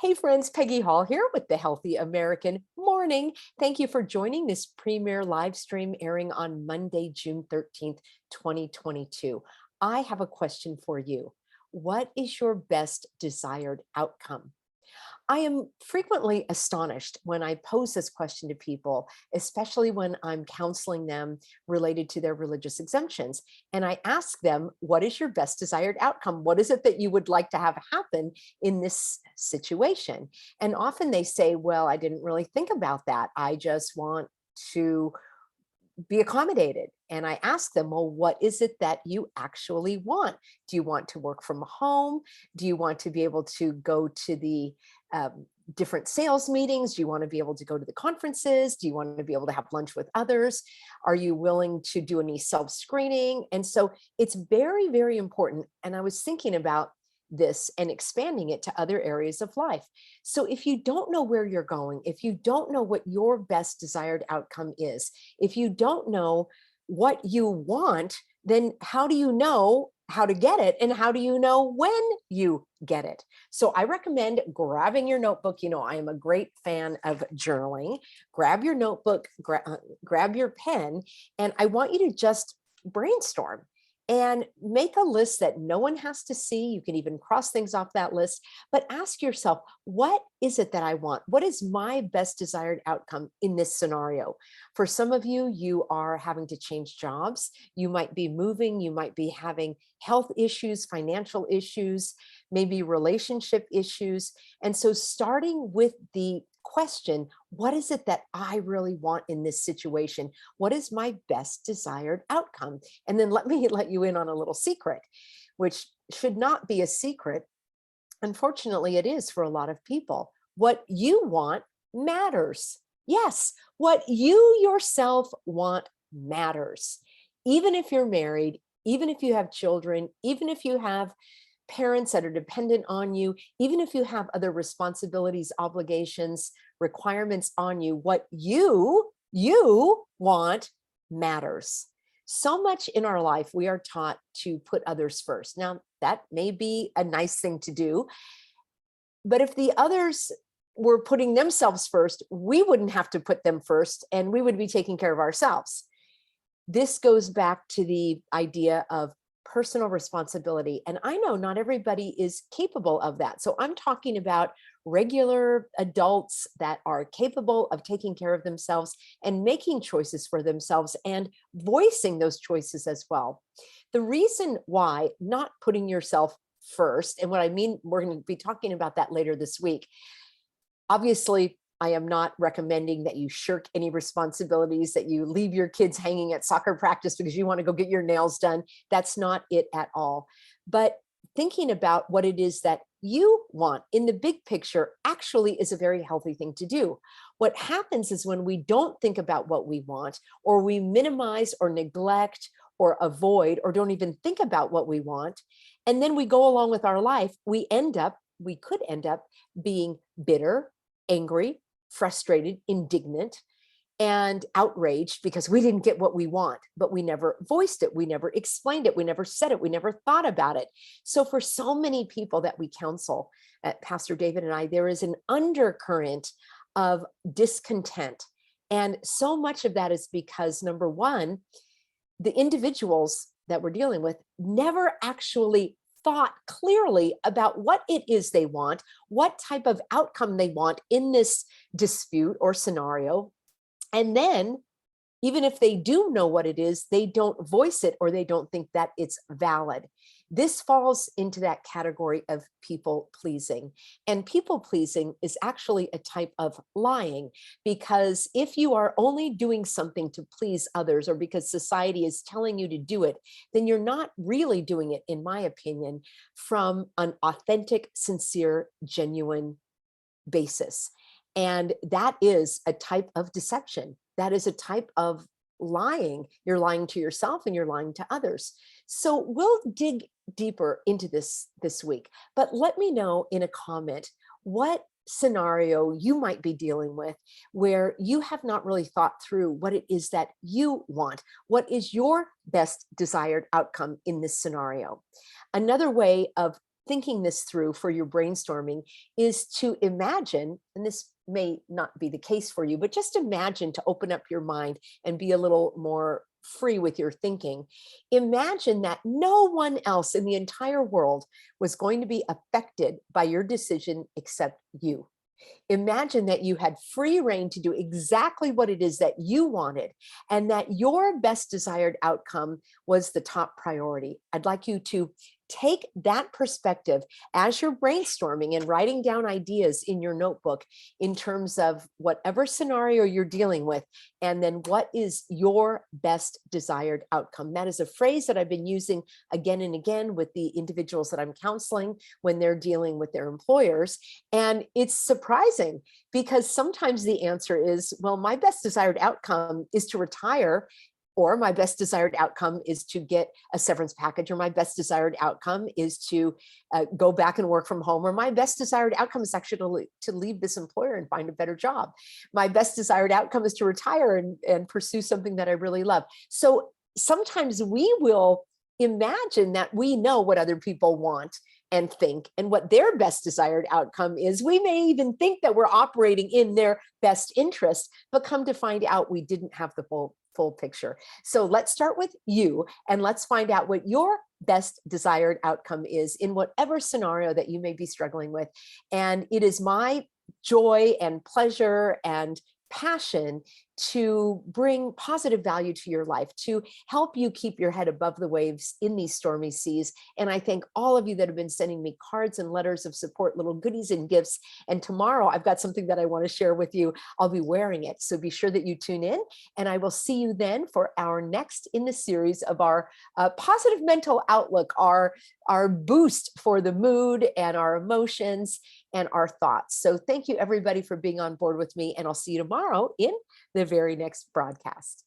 Hey friends, Peggy Hall here with the Healthy American Morning. Thank you for joining this premiere live stream airing on Monday, June 13th, 2022. I have a question for you. What is your best desired outcome? I am frequently astonished when I pose this question to people, especially when I'm counseling them related to their religious exemptions. And I ask them, what is your best desired outcome? What is it that you would like to have happen in this situation? And often they say, well, I didn't really think about that. I just want to be accommodated. And I ask them, well, what is it that you actually want? Do you want to work from home? Do you want to be able to go to the different sales meetings? Do you want to be able to go to the conferences? Do you want to be able to have lunch with others? Are you willing to do any self screening? And so it's very, very important. And I was thinking about this and expanding it to other areas of life. So if you don't know where you're going, if you don't know what your best desired outcome is, if you don't know what you want, then how do you know how to get it? And how do you know when you get it? So I recommend grabbing your notebook. You know, I am a great fan of journaling. Grab your notebook, grab your pen, and I want you to just brainstorm and make a list that no one has to see. You can even cross things off that list, but ask yourself, what is it that I want? What is my best desired outcome in this scenario? For some of you, you are having to change jobs. You might be moving. You might be having health issues, financial issues, maybe relationship issues. And so starting with the question, what is it that I really want in this situation? What is my best desired outcome? And then let me let you in on a little secret, which should not be a secret. Unfortunately, it is for a lot of people. What you want matters. Yes, what you yourself want matters. Even if you're married, even if you have children, even if you have parents that are dependent on you, even if you have other responsibilities, obligations, requirements on you, what you want matters. So much in our life, we are taught to put others first. Now, that may be a nice thing to do, but if the others were putting themselves first, we wouldn't have to put them first and we would be taking care of ourselves. This goes back to the idea of personal responsibility. And I know not everybody is capable of that. So I'm talking about regular adults that are capable of taking care of themselves and making choices for themselves and voicing those choices as well. The reason why not putting yourself first, and what I mean, we're going to be talking about that later this week. Obviously, I am not recommending that you shirk any responsibilities, that you leave your kids hanging at soccer practice because you want to go get your nails done. That's not it at all. But thinking about what it is that you want in the big picture actually is a very healthy thing to do. What happens is when we don't think about what we want, or we minimize or neglect or avoid or don't even think about what we want, and then we go along with our life, we could end up being bitter, angry, frustrated, indignant, and outraged because we didn't get what we want, but we never voiced it. We never explained it. We never said it. We never thought about it. So for so many people that we counsel, Pastor David and I, there is an undercurrent of discontent. And so much of that is because, number one, the individuals that we're dealing with never actually thought clearly about what it is they want, what type of outcome they want in this dispute or scenario. And then, even if they do know what it is, they don't voice it or they don't think that it's valid. This falls into that category of people pleasing. And people pleasing is actually a type of lying, because if you are only doing something to please others or because society is telling you to do it, then you're not really doing it, in my opinion, from an authentic, sincere, genuine basis. And that is a type of deception. That is a type of lying. You're lying to yourself and you're lying to others. So we'll dig deeper into this week, but let me know in a comment what scenario you might be dealing with where you have not really thought through what it is that you want. What is your best desired outcome in this scenario? Another way of thinking this through for your brainstorming is to imagine, and this may not be the case for you, but just imagine, to open up your mind and be a little more free with your thinking. Imagine that no one else in the entire world was going to be affected by your decision except you. Imagine that you had free reign to do exactly what it is that you wanted, and that your best desired outcome was the top priority. I'd like you to take that perspective as you're brainstorming and writing down ideas in your notebook in terms of whatever scenario you're dealing with, and then what is your best desired outcome. That is a phrase that I've been using again and again with the individuals that I'm counseling when they're dealing with their employers. And it's surprising because sometimes the answer is, well, my best desired outcome is to retire, or my best desired outcome is to get a severance package, or my best desired outcome is to go back and work from home, or my best desired outcome is actually to leave this employer and find a better job. My best desired outcome is to retire and pursue something that I really love. So sometimes we will imagine that we know what other people want and think, and what their best desired outcome is. We may even think that we're operating in their best interest, but come to find out we didn't have the full picture. So let's start with you, and let's find out what your best desired outcome is in whatever scenario that you may be struggling with. And it is my joy and pleasure and passion to bring positive value to your life, to help you keep your head above the waves in these stormy seas. And I thank all of you that have been sending me cards and letters of support, little goodies and gifts. And tomorrow I've got something that I want to share with you. I'll be wearing it. So be sure that you tune in, and I will see you then for our next in the series of our positive mental outlook, our boost for the mood and our emotions and our thoughts. So thank you everybody for being on board with me, and I'll see you tomorrow in the very next broadcast.